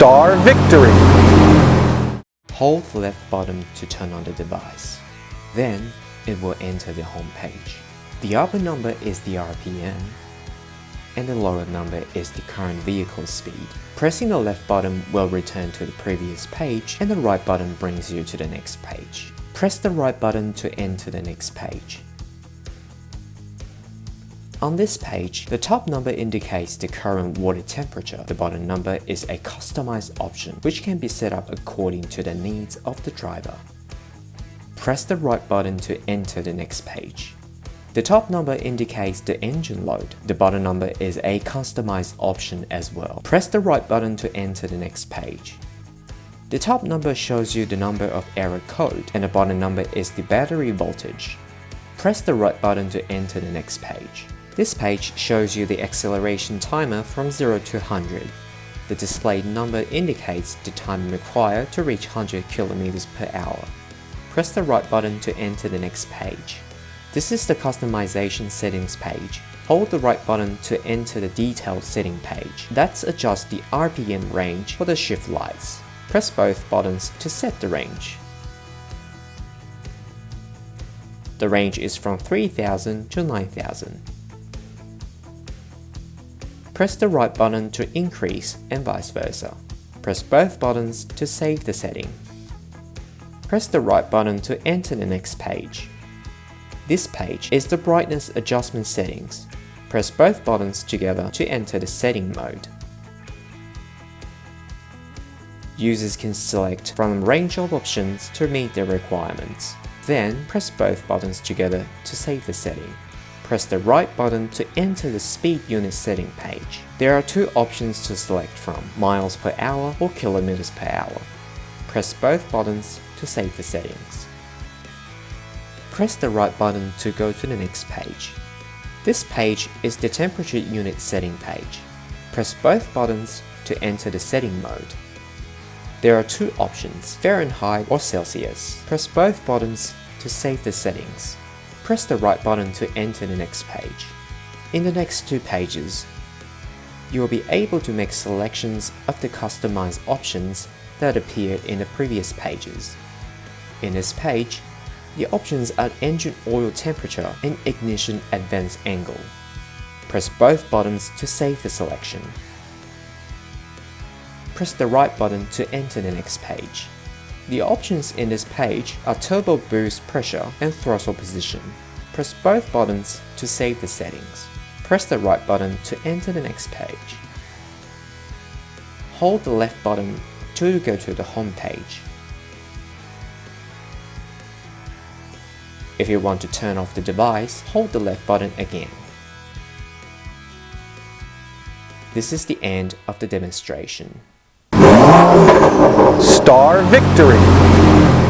Star Victory. Hold the left button to turn on the device. Then, it will enter the home page. The upper number is the RPM, and the lower number is the current vehicle speed. Pressing the left button will return to the previous page, and the right button brings you to the next page. Press the right button to enter the next page. On this page, the top number indicates the current water temperature. The bottom number is a customized option which can be set up according to the needs of the driver. Press the right button to enter the next page. The top number indicates the engine load. The bottom number is a customized option as well. Press the right button to enter the next page. The top number shows you the number of error code, and the bottom number is the battery voltage. Press the right button to enter the next page. This page shows you the acceleration timer from 0 to 100. The displayed number indicates the time required to reach 100 km per hour. Press the right button to enter the next page. This is the customization settings page. Hold the right button to enter the detailed setting page. That's adjust the RPM range for the shift lights. Press both buttons to set the range. The range is from 3000 to 9000. Press the right button to increase and vice versa. Press both buttons to save the setting. Press the right button to enter the next page. This page is the brightness adjustment settings. Press both buttons together to enter the setting mode. Users can select from a range of options to meet their requirements. Then, press both buttons together to save the setting. Press the right button to enter the speed unit setting page. There are two options to select from, miles per hour or kilometers per hour. Press both buttons to save the settings. Press the right button to go to the next page. This page is the temperature unit setting page. Press both buttons to enter the setting mode. There are two options, Fahrenheit or Celsius. Press both buttons to save the settings. Press the right button to enter the next page. In the next two pages, you will be able to make selections of the customized options that appeared in the previous pages. In this page, the options are engine oil temperature and ignition advance angle. Press both buttons to save the selection. Press the right button to enter the next page. The options in this page are turbo boost pressure and throttle position. Press both buttons to save the settings. Press the right button to enter the next page. Hold the left button to go to the home page. If you want to turn off the device, hold the left button again. This is the end of the demonstration. Star Victory.